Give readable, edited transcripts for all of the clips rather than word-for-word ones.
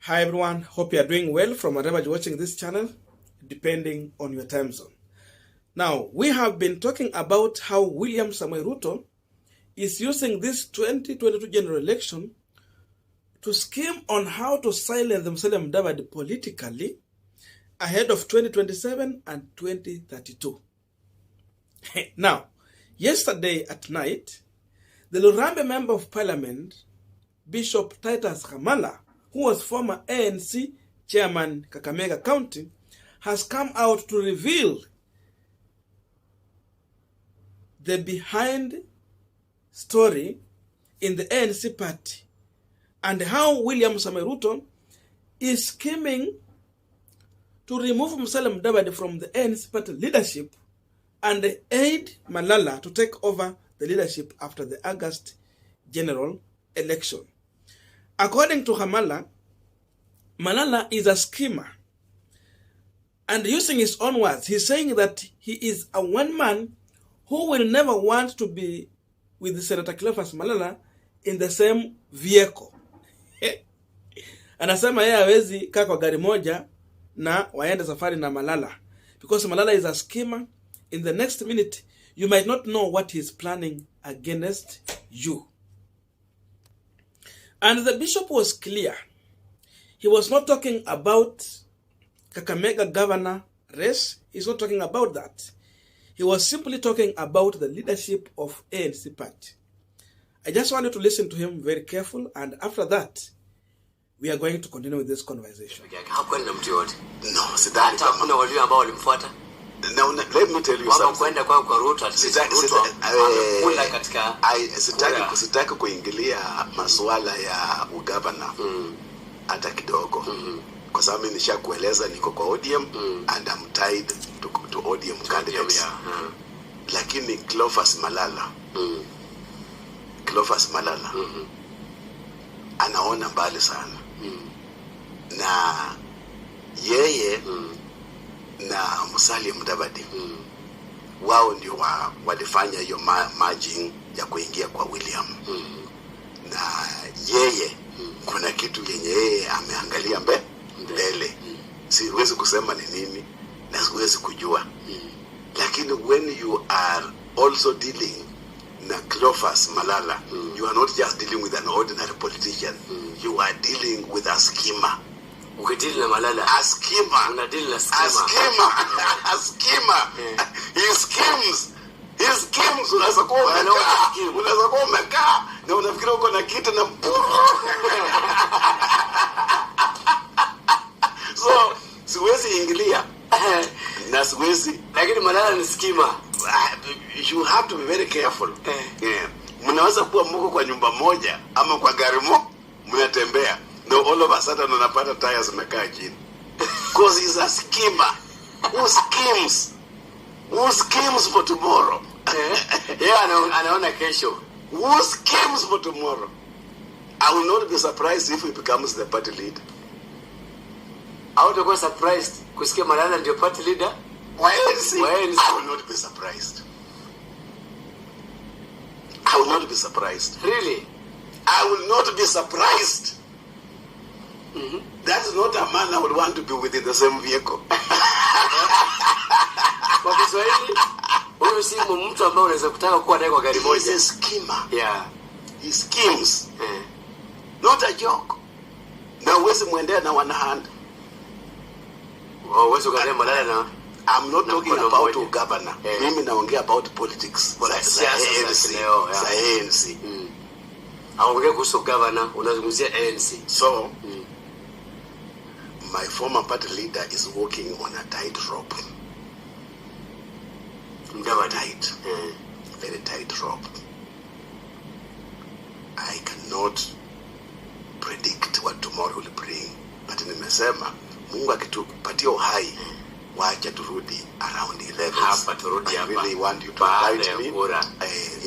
Hi everyone, hope you are doing well from wherever you're watching this channel, depending on your time zone. Now, we have been talking about how William Samoei Ruto is using this 2022 general election to scheme on how to silence Musalia Mudavadi politically ahead of 2027 and 2032. Now, yesterday at night, the Lurambe Member of Parliament, Bishop Titus Khamala, who was former ANC chairman Kakamega County, has come out to reveal the behind story in the ANC party and how William Samoei Ruto is scheming to remove Musalia Mudavadi from the ANC party leadership and aid Malala to take over the leadership after the August general election. According to Khamala, Malala is a schemer. And using his own words, he's saying that he is a one man who will never want to be with Senator Cleophas Malala in the same vehicle. Anasema yeye hawezi kaa kwa gari moja na waende safari na Malala. Because Malala is a schemer. In the next minute, you might not know what he's planning against you. And the bishop was clear. He was not talking about Kakamega governor race. He's not talking about that. He was simply talking about the leadership of ANC party. I just want you to listen to him very careful, and after that, we are going to continue with this conversation. No, let me tell you something. Sitaki kuingilia masuala ya ugavana hata kidogo. Kwa sababu nishakueleza niko kwa ODM and I'm tied to ODM candidates. Lakini Cleophas Malala anaona mbali sana. Na yeye na Musalia Mudavadi wao ndio walifanya hiyo merging ya kuingia kwa William. Na yeye kuna kitu yenye yeye ameangalia mbele. Siwezi kusema ni nini na siwezi kujua. Lakini when you are also dealing na Cleophas Malala, you are not just dealing with an ordinary politician. You are dealing with a schemer. Ukidili na Malala, a schemer. Unadili na schemer. A schemer. He schemes. Unaweza kuwa umekaa na unafikiri uko na kitu na so siwezi ingilia na siwezi. Lakini Malala ni schemer. You have to be very careful. Mnaweza kuwa mko kwa nyumba moja ama kwa gari mnatembea. No, all of a sudden unapata tires zimekaa chini. Because he's a schemer. Who schemes for tomorrow? Anaona kesho. Who schemes for tomorrow? I will not be surprised if he becomes the party leader. I would be surprised kusikia Malala ndio party leader. Why is he? I will not be surprised. Really? I will not be surprised. That's not a man I would want to be within the same vehicle. Kwa Kiswahili, huyo si mtu ambaye unaweza kutaka kuwa naye kwa gari moja. He's a schemer. Yeah. He schemes. Not a joke. Na uwezi muendea na one hand. Uwezi ukadea Malala na I'm not talking about governor. Mimi naongea about politics. Za ANC. Aongea kuhusu governor, unazungumzia ANC. So, my former party leader is walking on a tight rope. Very tight rope. I cannot predict what tomorrow will bring. But nimesema, Mungu akitupatia uhai, wacha turudi around 11. Hapa turudi hapa. I really want you to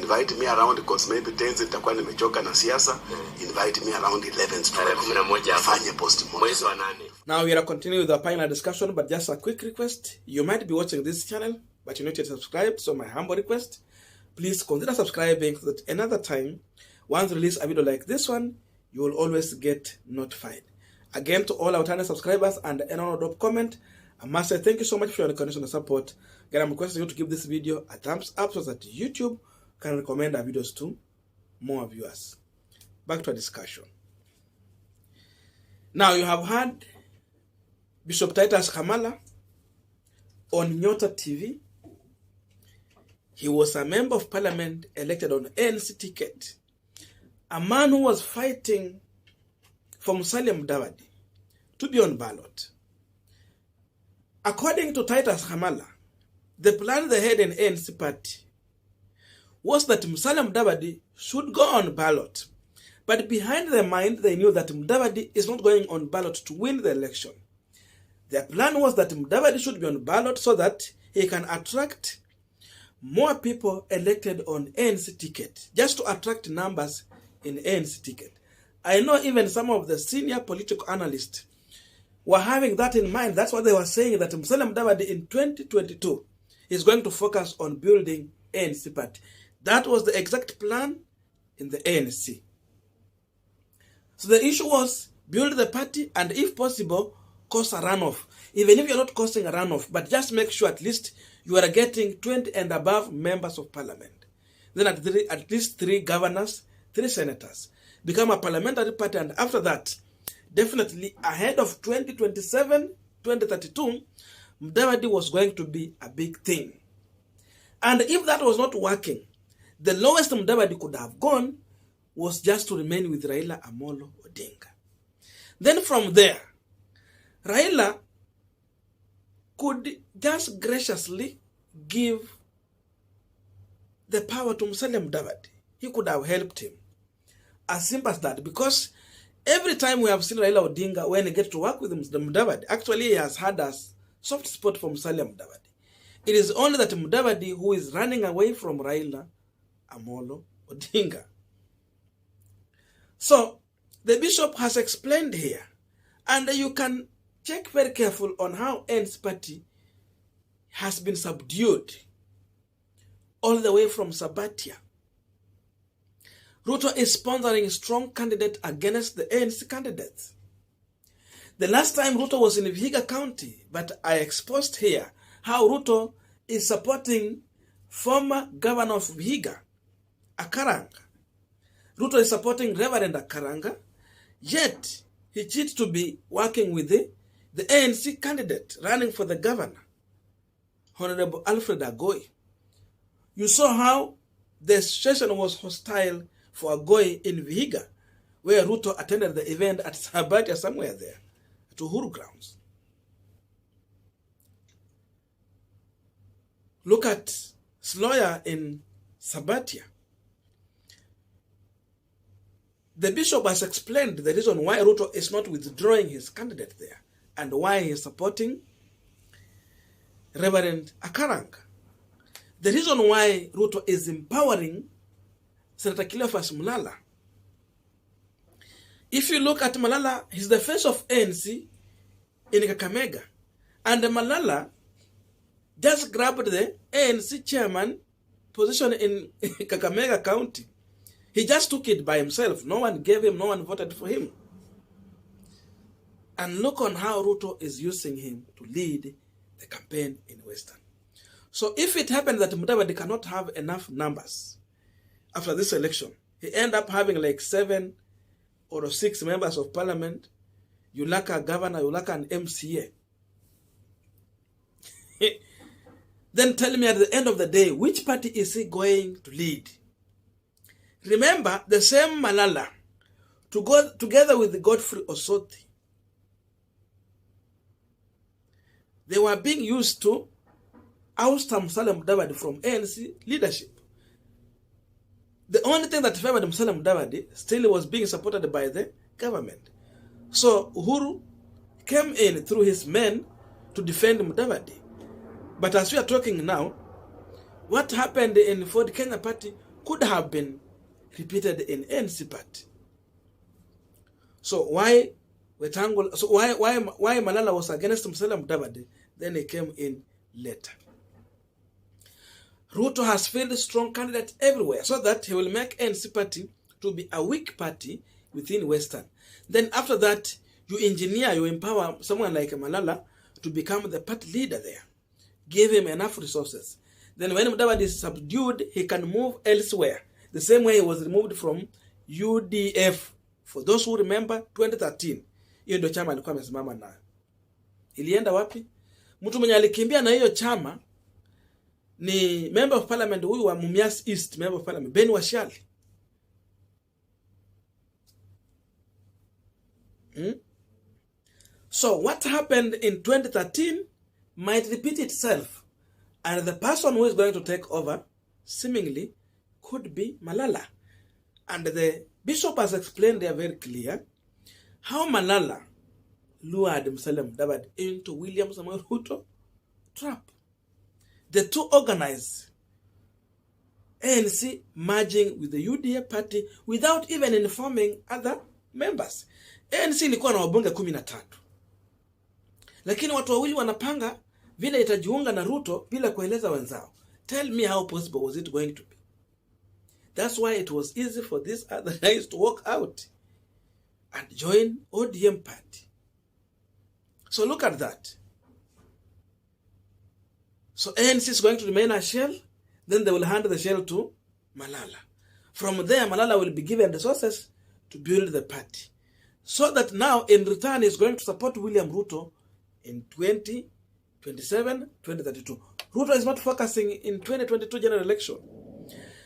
invite me around because maybe 10 nitakuwa nimechoka na siasa. Invite me around 11 to fanye post-mortem. Now we are continuing with the final discussion, but just a quick request. You might be watching this channel, but you're not yet subscribed, so my humble request, please consider subscribing so that another time, once we release a video like this one, you will always get notified. Again, to all our channel subscribers and anyone who comment, I must say thank you so much for your recognition and support. Again, I'm requesting you to give this video a thumbs up so that YouTube can recommend our videos to more viewers. Back to our discussion. Now, you have heard Bishop Titus Khamala on Nyota TV. He was a member of parliament elected on ANC ticket. A man who was fighting for Musalia Mudavadi to be on ballot. According to Titus Khamala, the plan they had in ANC party was that Musalia Mudavadi should go on ballot. But behind their mind, they knew that Mudavadi is not going on ballot to win the election. Their plan was that Mudavadi should be on ballot so that he can attract more people elected on ANC ticket, just to attract numbers in ANC ticket. I know even some of the senior political analysts were having that in mind. That's what they were saying, that Musalia Mudavadi in 2022 is going to focus on building ANC party. That was the exact plan in the ANC. So the issue was build the party and, if possible, cause a runoff. Even if you're not causing a runoff, but just make sure at least you are getting 20 and above members of parliament. Then at least 3 governors, 3 senators. Become a parliamentary party, and after that, definitely ahead of 2027, 2032, Mudavadi was going to be a big thing. And if that was not working, the lowest Mudavadi could have gone was just to remain with Raila Amolo Odinga. Then from there, Raila could just graciously give the power to Musalia Mudavadi. He could have helped him. As simple as that. Because every time we have seen Raila Odinga, when he gets to work with Mudavadi, actually he has had a soft spot for Musalia Mudavadi. It is only that Mudavadi who is running away from Raila Amolo Odinga. So, the bishop has explained here, and you can check very careful on how ANC party has been subdued all the way from Sabatia. Ruto is sponsoring a strong candidate against the ANC candidates. The last time Ruto was in Vihiga County, but I exposed here how Ruto is supporting former governor of Vihiga, Akaranga. Ruto is supporting Reverend Akaranga, yet he cheats to be working with the ANC candidate running for the governor, Honorable Alfred Agoi. You saw how the situation was hostile for Agoi in Vihiga, where Ruto attended the event at Sabatia, somewhere there, at Uhuru grounds. Look at Sloya in Sabatia. The bishop has explained the reason why Ruto is not withdrawing his candidate there and why he is supporting Reverend Akaranga. The reason why Ruto is empowering Senator Cleophas Malala. If you look at Malala, he's the face of ANC in Kakamega. And Malala just grabbed the ANC chairman position in Kakamega County. He just took it by himself. No one gave him, no one voted for him. And look on how Ruto is using him to lead the campaign in Western. So if it happens that Mudavadi cannot have enough numbers after this election, he end up having like 7 or 6 members of parliament, you lack a governor, you lack an MCA. Then tell me at the end of the day, which party is he going to lead? Remember, the same Malala, to go together with Godfrey Osoti, they were being used to oust Musalia Mudavadi from ANC leadership. The only thing that favored Musalia Mudavadi still was being supported by the government. So Uhuru came in through his men to defend Mudavadi. But as we are talking now, what happened in Ford Kenya party could have been repeated in ANC party. So why Malala was against Musalia Mudavadi, then he came in later. Ruto has filled strong candidates everywhere so that he will make ANC party to be a weak party within Western. Then after that, You engineer, you empower someone like Malala to become the party leader there. Give him enough resources. Then when Mudavadi is subdued, he can move elsewhere. The same way he was removed from UDF. For those who remember, 2013. Hiyo ndio chama alikuwa amesimama nayo. Ilienda wapi? Mtu mwenye alikimbia na hiyo chama ni member of parliament huyu wa Mumias East, member of parliament, Ben Washali. So what happened in 2013 might repeat itself. And the person who is going to take over, seemingly, could be Malala. And the bishop has explained there very clear how Malala lured Musalia Mudavadi into William Samoei Ruto trap. The two organized ANC merging with the UDA party without even informing other members. ANC ilikuwa na wabunge 13. Lakini watu wawili wanapanga vile itajiunga na Ruto bila kueleza wenzao. Tell me how possible was it going to be? That's why it was easy for these other guys to walk out and join ODM party. So look at that. So ANC is going to remain a shell, then they will hand the shell to Malala. From there, Malala will be given resources to build the party. So that now, in return, is going to support William Ruto in 2027, 2032. Ruto is not focusing in 2022 general election.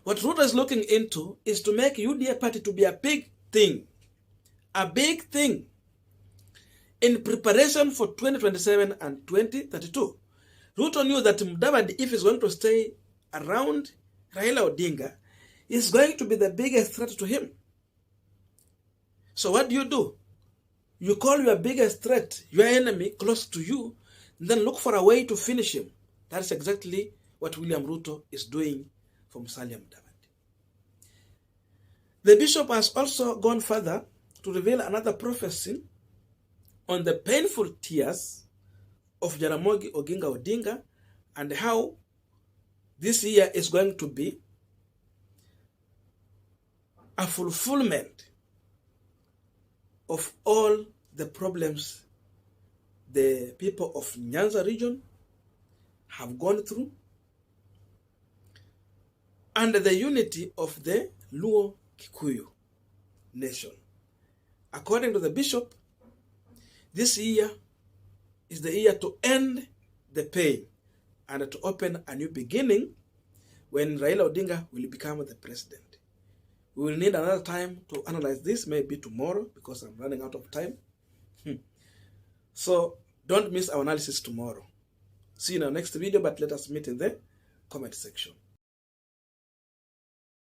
What Ruto is looking into is to make UDA party to be a big thing. A big thing. In preparation for 2027 and 2032. Ruto knew that Mudavadi, if he's going to stay around Raila Odinga, is going to be the biggest threat to him. So what do? You call your biggest threat, your enemy, close to you, and then look for a way to finish him. That's exactly what William Ruto is doing for Musalia Mudavadi. The bishop has also gone further to reveal another prophecy on the painful tears of Jaramogi Oginga Odinga and how this year is going to be a fulfillment of all the problems the people of Nyanza region have gone through and the unity of the Luo Kikuyu nation. According to the bishop, this year is the year to end the pain and to open a new beginning when Raila Odinga will become the president. We will need another time to analyze this, maybe tomorrow, because I'm running out of time. So don't miss our analysis tomorrow. See you in our next video, but let us meet in the comment section.